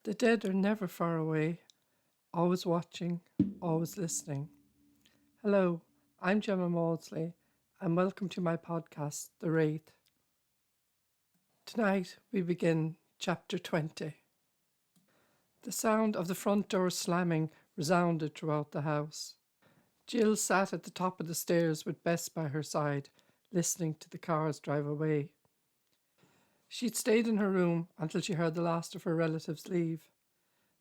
The dead are never far away, always watching, always listening. Hello, I'm Gemma Maudsley, and welcome to my podcast, The Wraith. Tonight we begin Chapter 20. The sound of the front door slamming resounded throughout the house. Jill sat at the top of the stairs with Bess by her side, listening to the cars drive away. She'd stayed in her room until she heard the last of her relatives leave.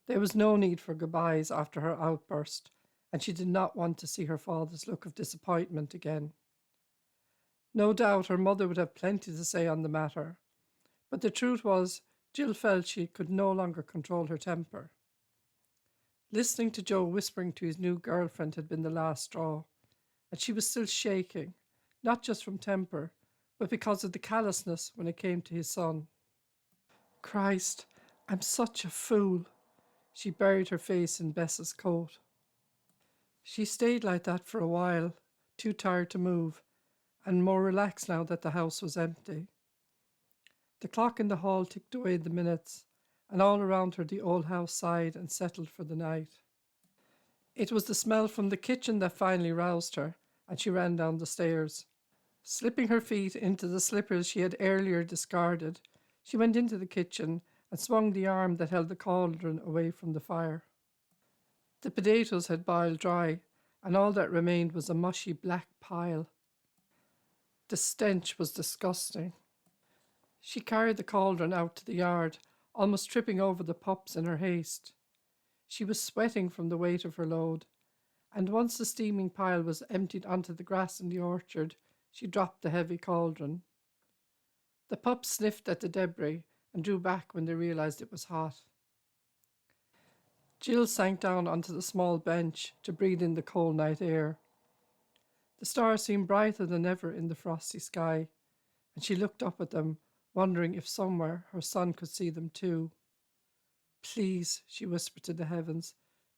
There was no need for goodbyes after her outburst, and she did not want to see her father's look of disappointment again. No doubt her mother would have plenty to say on the matter, but the truth was Jill felt she could no longer control her temper. Listening to Joe whispering to his new girlfriend had been the last straw, and she was still shaking, not just from temper, but because of the callousness when it came to his son. Christ, I'm such a fool. She buried her face in Bess's coat. She stayed like that for a while, too tired to move, and more relaxed now that the house was empty. The clock in the hall ticked away the minutes, and all around her the old house sighed and settled for the night. It was the smell from the kitchen that finally roused her, and she ran down the stairs. Slipping her feet into the slippers she had earlier discarded, she went into the kitchen and swung the arm that held the cauldron away from the fire. The potatoes had boiled dry, and all that remained was a mushy black pile. The stench was disgusting. She carried the cauldron out to the yard, almost tripping over the pups in her haste. She was sweating from the weight of her load, and once the steaming pile was emptied onto the grass in the orchard, she dropped the heavy cauldron. The pups sniffed at the debris and drew back when they realized it was hot. Jill sank down onto the small bench to breathe in the cold night air. The stars seemed brighter than ever in the frosty sky, and she looked up at them, wondering if somewhere her son could see them too. Please, she whispered to the heavens,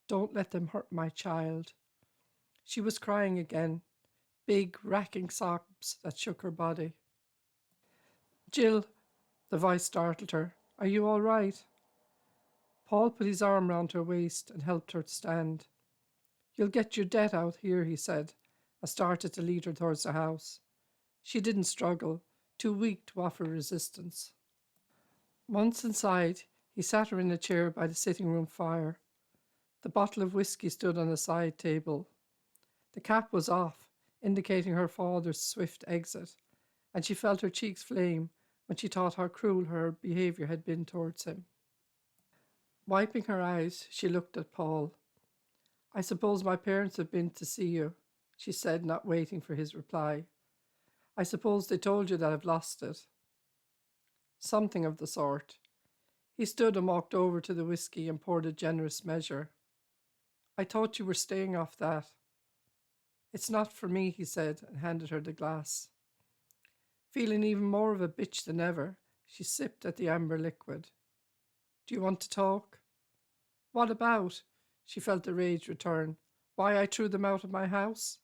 don't let them hurt my child. She was crying again, big, racking sobs that shook her body. Jill, the voice startled her. Are you all right? Paul put his arm round her waist and helped her to stand. You'll get your debt out here, he said, and started to lead her towards the house. She didn't struggle, too weak to offer resistance. Once inside, he sat her in a chair by the sitting room fire. The bottle of whiskey stood on a side table. The cap was off, indicating her father's swift exit, and she felt her cheeks flame when she thought how cruel her behaviour had been towards him. Wiping her eyes, she looked at Paul. I suppose my parents have been to see you, she said, not waiting for his reply. I suppose they told you that I've lost it. Something of the sort. He stood and walked over to the whiskey and poured a generous measure. I thought you were staying off that. It's not for me, he said, and handed her the glass. Feeling even more of a bitch than ever, she sipped at the amber liquid. Do you want to talk? What about? She felt the rage return. Why I threw them out of my house?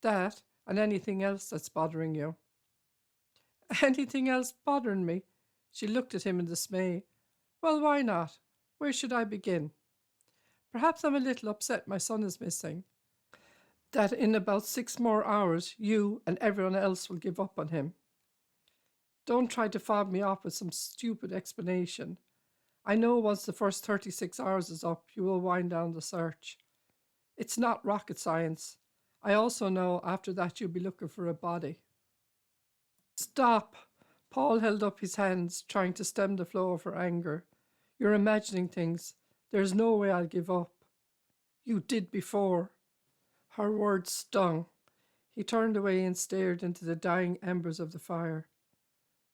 That, and anything else that's bothering you. Anything else bothering me? She looked at him in dismay. Well, why not? Where should I begin? Perhaps I'm a little upset my son is missing. That in about 6 more hours, you and everyone else will give up on him. Don't try to fob me off with some stupid explanation. I know once the first 36 hours is up, you will wind down the search. It's not rocket science. I also know after that you'll be looking for a body. Stop! Paul held up his hands, trying to stem the flow of her anger. You're imagining things. There's no way I'll give up. You did before. Her words stung. He turned away and stared into the dying embers of the fire.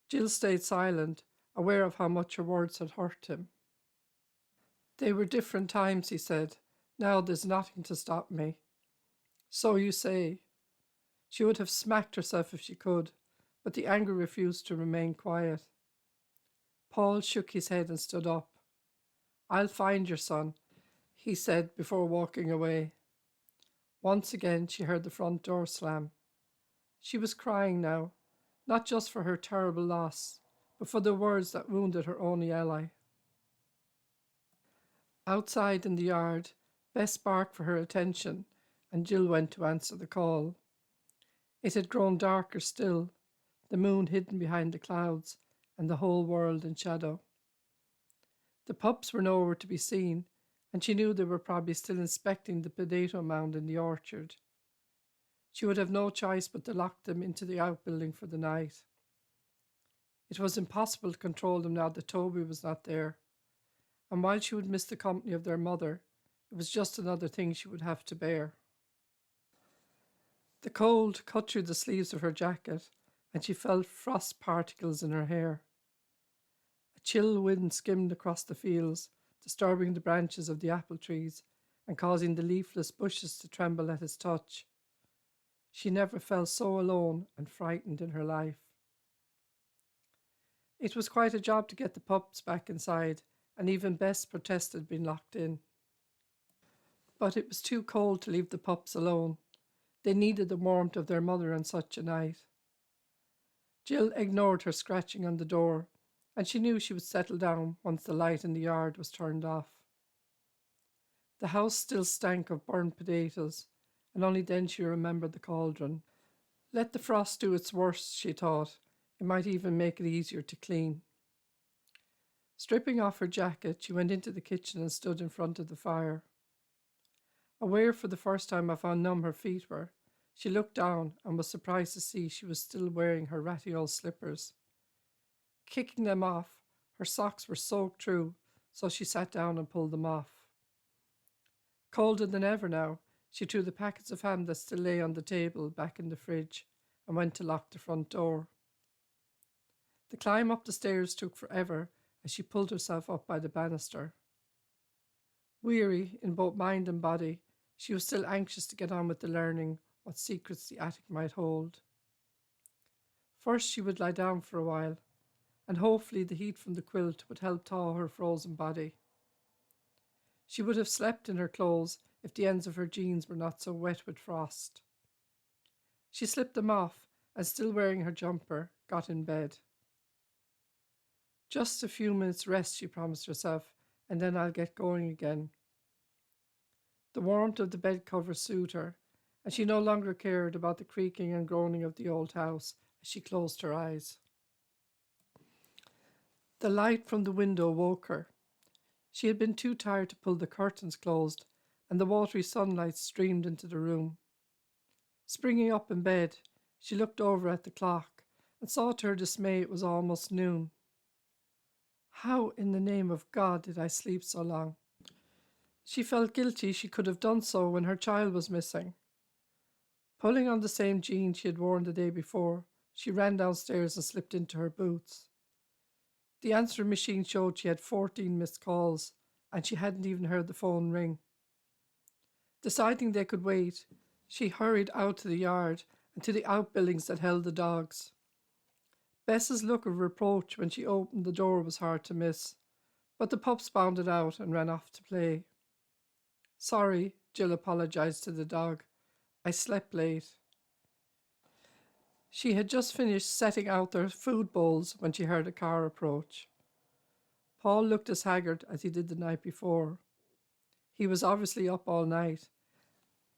Jill stayed silent, aware of how much her words had hurt him. They were different times, he said. Now there's nothing to stop me. So you say. She would have smacked herself if she could, but the anger refused to remain quiet. Paul shook his head and stood up. I'll find your son, he said before walking away. Once again she heard the front door slam. She was crying now, not just for her terrible loss, but for the words that wounded her only ally. Outside in the yard, Bess barked for her attention, and Jill went to answer the call. It had grown darker still, the moon hidden behind the clouds, and the whole world in shadow. The pups were nowhere to be seen, and she knew they were probably still inspecting the potato mound in the orchard. She would have no choice but to lock them into the outbuilding for the night. It was impossible to control them now that Toby was not there, and while she would miss the company of their mother, it was just another thing she would have to bear. The cold cut through the sleeves of her jacket, and she felt frost particles in her hair. A chill wind skimmed across the fields, disturbing the branches of the apple trees and causing the leafless bushes to tremble at its touch. She never felt so alone and frightened in her life. It was quite a job to get the pups back inside, and even Bess protested being locked in. But it was too cold to leave the pups alone. They needed the warmth of their mother on such a night. Jill ignored her scratching on the door, and she knew she would settle down once the light in the yard was turned off. The house still stank of burnt potatoes, and only then she remembered the cauldron. Let the frost do its worst, she thought. It might even make it easier to clean. Stripping off her jacket, she went into the kitchen and stood in front of the fire. Aware for the first time of how numb her feet were, she looked down and was surprised to see she was still wearing her ratty old slippers. Kicking them off, her socks were soaked through, so she sat down and pulled them off. Colder than ever now, she threw the packets of ham that still lay on the table back in the fridge and went to lock the front door. The climb up the stairs took forever as she pulled herself up by the banister. Weary in both mind and body, she was still anxious to get on with the learning what secrets the attic might hold. First she would lie down for a while, and hopefully the heat from the quilt would help thaw her frozen body. She would have slept in her clothes if the ends of her jeans were not so wet with frost. She slipped them off and, still wearing her jumper, got in bed. Just a few minutes rest, she promised herself, and then I'll get going again. The warmth of the bed cover soothed her, and she no longer cared about the creaking and groaning of the old house as she closed her eyes. The light from the window woke her. She had been too tired to pull the curtains closed, and the watery sunlight streamed into the room. Springing up in bed, she looked over at the clock and saw to her dismay it was almost noon. How in the name of God did I sleep so long? She felt guilty she could have done so when her child was missing. Pulling on the same jeans she had worn the day before, she ran downstairs and slipped into her boots. The answering machine showed she had 14 missed calls, and she hadn't even heard the phone ring. Deciding they could wait, she hurried out to the yard and to the outbuildings that held the dogs. Bess's look of reproach when she opened the door was hard to miss, but the pups bounded out and ran off to play. Sorry, Jill apologized to the dog. I slept late. She had just finished setting out their food bowls when she heard a car approach. Paul looked as haggard as he did the night before. He was obviously up all night,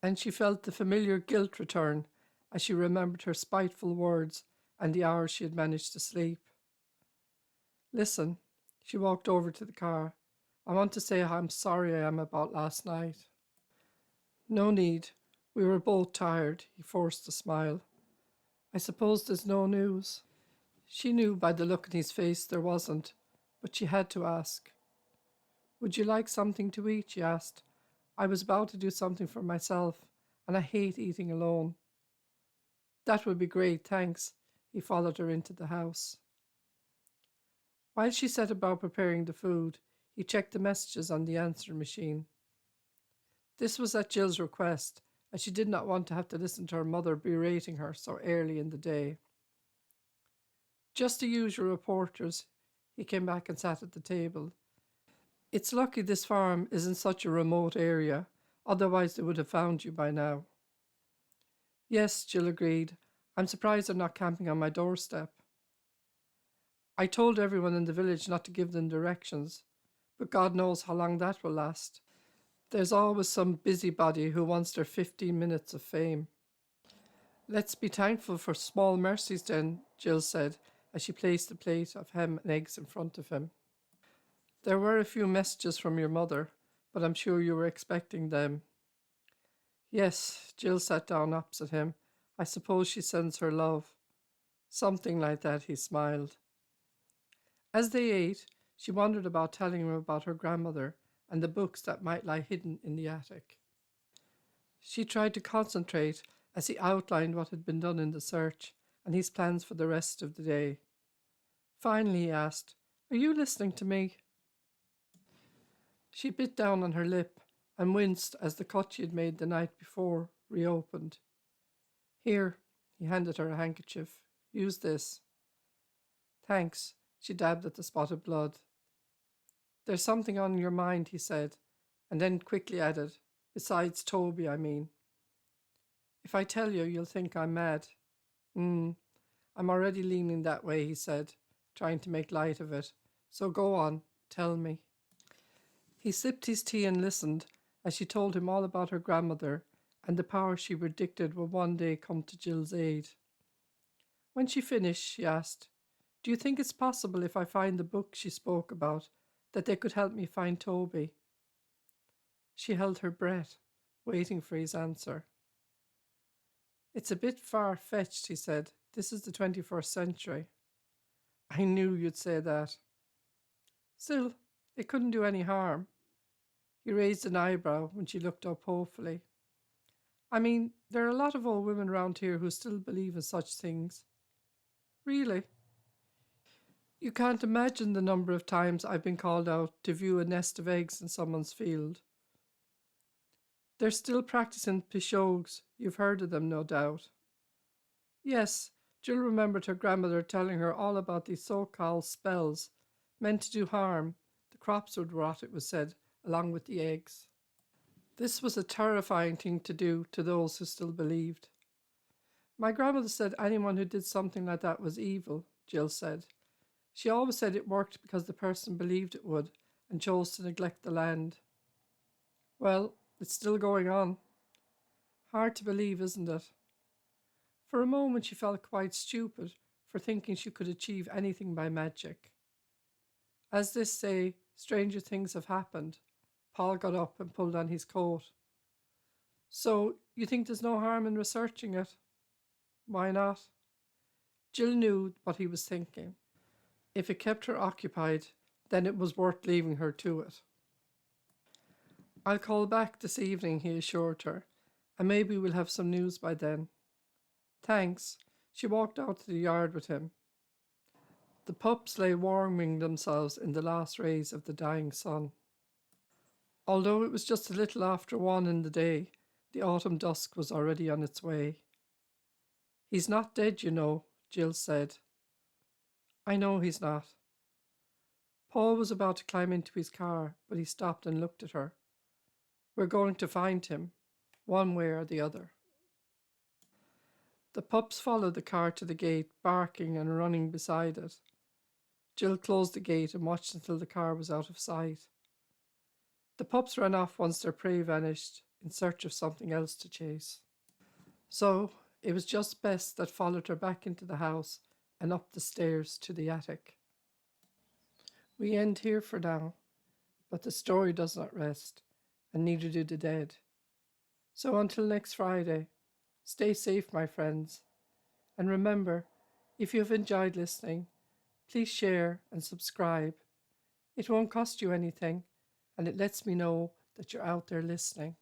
and she felt the familiar guilt return as she remembered her spiteful words and the hours she had managed to sleep. Listen, she walked over to the car. I want to say how sorry I am about last night. No need. We were both tired, he forced a smile. I suppose there's no news. She knew by the look in his face there wasn't, but she had to ask. Would you like something to eat? She asked. I was about to do something for myself, and I hate eating alone. That would be great, thanks. He followed her into the house. While she set about preparing the food, he checked the messages on the answering machine. This was at Jill's request, as she did not want to have to listen to her mother berating her so early in the day. Just the usual reporters. He came back and sat at the table. It's lucky this farm is in such a remote area, otherwise they would have found you by now. Yes, Jill agreed. I'm surprised they're not camping on my doorstep. I told everyone in the village not to give them directions, but God knows how long that will last. There's always some busybody who wants their 15 minutes of fame. Let's be thankful for small mercies then, Jill said, as she placed a plate of ham and eggs in front of him. There were a few messages from your mother, but I'm sure you were expecting them. Yes, Jill sat down opposite him. I suppose she sends her love. Something like that, he smiled. As they ate, she wondered about telling him about her grandmother and the books that might lie hidden in the attic. She tried to concentrate as he outlined what had been done in the search and his plans for the rest of the day. Finally, he asked, "Are you listening to me?" She bit down on her lip and winced as the cut she had made the night before reopened. "Here," he handed her a handkerchief. "Use this." "Thanks." She dabbed at the spot of blood. "There's something on your mind," he said, and then quickly added, "Besides Toby, I mean." "If I tell you, you'll think I'm mad." I'm already leaning that way," he said, trying to make light of it. "So go on, tell me." He sipped his tea and listened as she told him all about her grandmother and the power she predicted would one day come to Jill's aid. When she finished, she asked, "Do you think it's possible if I find the book she spoke about that they could help me find Toby?" She held her breath, waiting for his answer. "It's a bit far-fetched," he said. "This is the 21st century." "I knew you'd say that." "Still, it couldn't do any harm." He raised an eyebrow when she looked up hopefully. "I mean, there are a lot of old women around here who still believe in such things." "Really?" "You can't imagine the number of times I've been called out to view a nest of eggs in someone's field. They're still practicing pishogues. You've heard of them, no doubt." Yes, Jill remembered her grandmother telling her all about these so-called spells, meant to do harm. The crops would rot, it was said, along with the eggs. This was a terrifying thing to do to those who still believed. "My grandmother said anyone who did something like that was evil," Jill said. "She always said it worked because the person believed it would and chose to neglect the land." Well, it's still going on. Hard to believe, isn't it? For a moment she felt quite stupid for thinking she could achieve anything by magic. As they say, stranger things have happened. Paul got up and pulled on his coat. "So, you think there's no harm in researching it?" "Why not?" Jill knew what he was thinking. If it kept her occupied, then it was worth leaving her to it. "I'll call back this evening," he assured her, "and maybe we'll have some news by then." "Thanks." She walked out to the yard with him. The pups lay warming themselves in the last rays of the dying sun. Although it was just a little after 1 in the day, the autumn dusk was already on its way. "He's not dead, you know," Jill said. "I know he's not." Paul was about to climb into his car, but he stopped and looked at her. "We're going to find him, one way or the other." The pups followed the car to the gate, barking and running beside it. Jill closed the gate and watched until the car was out of sight. The pups ran off once their prey vanished, in search of something else to chase. So it was just Bess that followed her back into the house and up the stairs to the attic. We end here for now, but the story does not rest, and neither do the dead. So until next Friday, stay safe, my friends, and remember, if you have enjoyed listening, please share and subscribe. It won't cost you anything, and it lets me know that you're out there listening.